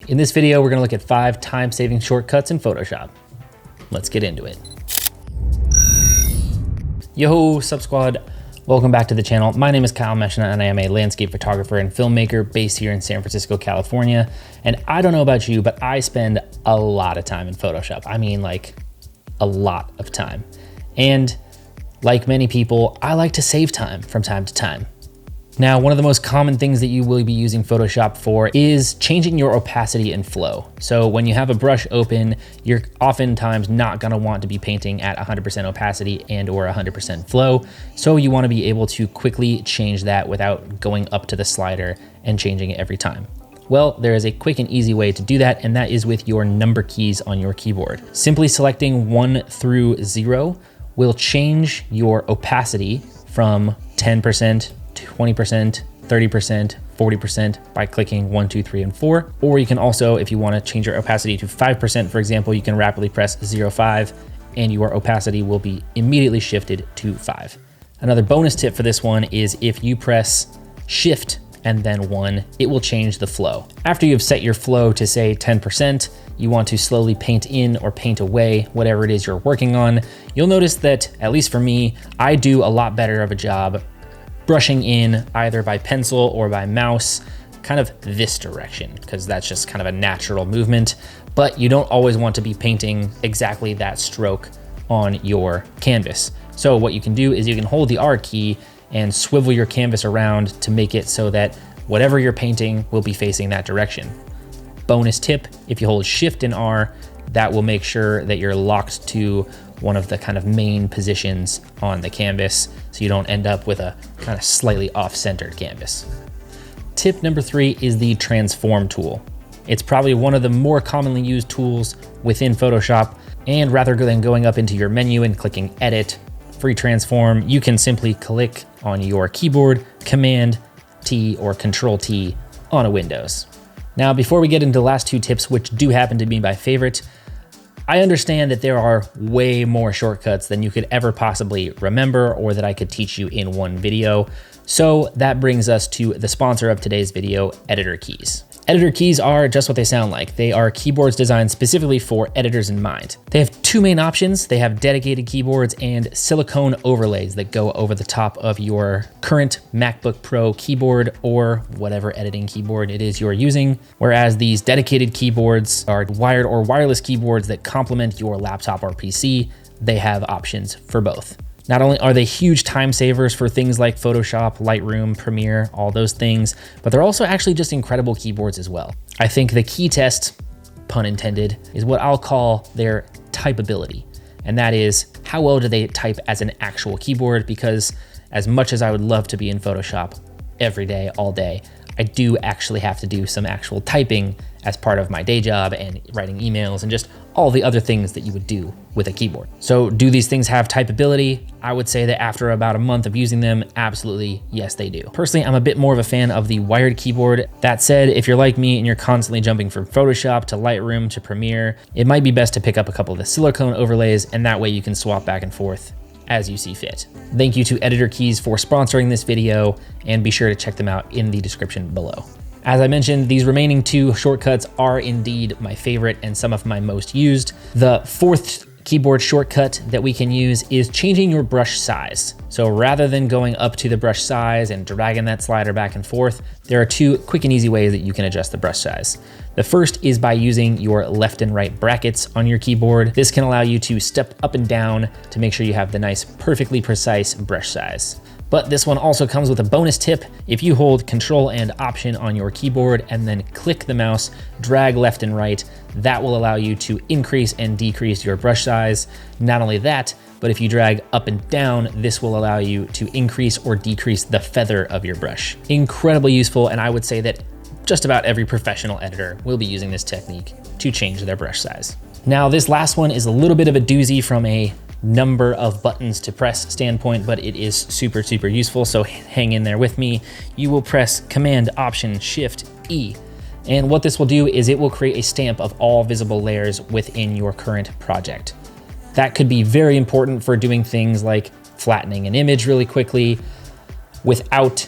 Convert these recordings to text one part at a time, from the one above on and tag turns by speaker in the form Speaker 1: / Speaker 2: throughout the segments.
Speaker 1: In this video, we're gonna look at 5 time-saving shortcuts in Photoshop. Let's get into it. Yo, Sub Squad. Welcome back to the channel. My name is Kyle Meshna and I am a landscape photographer and filmmaker based here in San Francisco, California. And I don't know about you, but I spend a lot of time in Photoshop. I mean, like a lot of time. And like many people, I like to save time from time to time. Now, one of the most common things that you will be using Photoshop for is changing your opacity and flow. So when you have a brush open, you're oftentimes not gonna want to be painting at 100% opacity and or 100% flow. So you wanna be able to quickly change that without going up to the slider and changing it every time. Well, there is a quick and easy way to do that, and that is with your number keys on your keyboard. Simply selecting 1 through 0 will change your opacity from 10%, 20%, 30%, 40% by clicking 1, 2, 3, and 4. Or you can also, if you want to change your opacity to 5%, for example, you can rapidly press 0.5 and your opacity will be immediately shifted to 5. Another bonus tip for this one is if you press Shift and then 1, it will change the flow. After you've set your flow to say 10%, you want to slowly paint in or paint away whatever it is you're working on. You'll notice that, at least for me, I do a lot better of a job brushing in either by pencil or by mouse, kind of this direction, because that's just kind of a natural movement, but you don't always want to be painting exactly that stroke on your canvas. So what you can do is you can hold the R key and swivel your canvas around to make it so that whatever you're painting will be facing that direction. Bonus tip, if you hold Shift and R, that will make sure that you're locked to one of the kind of main positions on the canvas so you don't end up with a kind of slightly off-centered canvas. Tip number 3 is the transform tool. It's probably one of the more commonly used tools within Photoshop, and rather than going up into your menu and clicking Edit, Free Transform, you can simply click on your keyboard, Command T or Control T on a Windows. Now, before we get into the last 2 tips, which do happen to be my favorite, I understand that there are way more shortcuts than you could ever possibly remember or that I could teach you in one video. So that brings us to the sponsor of today's video, Editor Keys. Editor keys are just what they sound like. They are keyboards designed specifically for editors in mind. They have 2 main options. They have dedicated keyboards and silicone overlays that go over the top of your current MacBook Pro keyboard or whatever editing keyboard it is you're using. Whereas these dedicated keyboards are wired or wireless keyboards that complement your laptop or PC. They have options for both. Not only are they huge time savers for things like Photoshop, Lightroom, Premiere, all those things, but they're also actually just incredible keyboards as well. I think the key test, pun intended, is what I'll call their typability. And that is, how well do they type as an actual keyboard? Because as much as I would love to be in Photoshop every day, all day, I do actually have to do some actual typing as part of my day job and writing emails and just all the other things that you would do with a keyboard. So do these things have typability? I would say that after about a month of using them, absolutely, yes, they do. Personally, I'm a bit more of a fan of the wired keyboard. That said, if you're like me and you're constantly jumping from Photoshop to Lightroom to Premiere, it might be best to pick up a couple of the silicone overlays, and that way you can swap back and forth as you see fit. Thank you to Editor Keys for sponsoring this video, and be sure to check them out in the description below. As I mentioned, these remaining 2 shortcuts are indeed my favorite and some of my most used. The 4th keyboard shortcut that we can use is changing your brush size. So rather than going up to the brush size and dragging that slider back and forth, there are 2 quick and easy ways that you can adjust the brush size. The first is by using your left and right brackets on your keyboard. This can allow you to step up and down to make sure you have the nice, perfectly precise brush size. But this one also comes with a bonus tip. If you hold Control and Option on your keyboard and then click the mouse, drag left and right, that will allow you to increase and decrease your brush size. Not only that, but if you drag up and down, this will allow you to increase or decrease the feather of your brush. Incredibly useful, and I would say that just about every professional editor will be using this technique to change their brush size. Now, this last one is a little bit of a doozy from a number of buttons to press standpoint, but it is super, super useful, so hang in there with me. You will press Command, Option, Shift, E, and what this will do is it will create a stamp of all visible layers within your current project. That could be very important for doing things like flattening an image really quickly without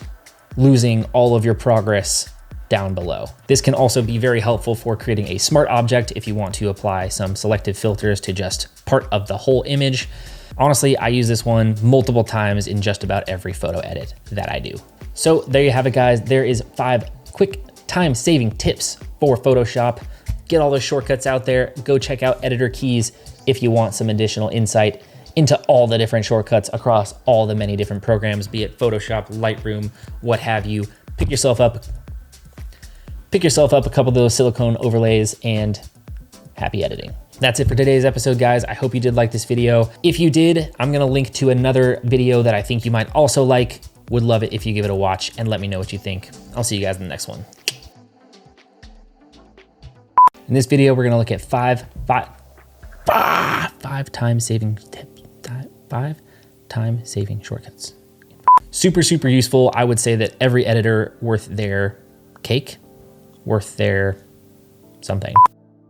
Speaker 1: losing all of your progress down below. This can also be very helpful for creating a smart object if you want to apply some selective filters to just part of the whole image. Honestly, I use this one multiple times in just about every photo edit that I do. So there you have it, guys. There is 5 quick time-saving tips for Photoshop. Get all those shortcuts out there. Go check out Editor Keys if you want some additional insight into all the different shortcuts across all the many different programs, be it Photoshop, Lightroom, what have you. Pick yourself up a couple of those silicone overlays and happy editing. That's it for today's episode, guys. I hope you did like this video. If you did, I'm gonna link to another video that I think you might also like. Would love it if you give it a watch and let me know what you think. I'll see you guys in the next one. In this video, we're gonna look at five time-saving shortcuts. Super, super useful. I would say that every editor worth their cake, worth their something.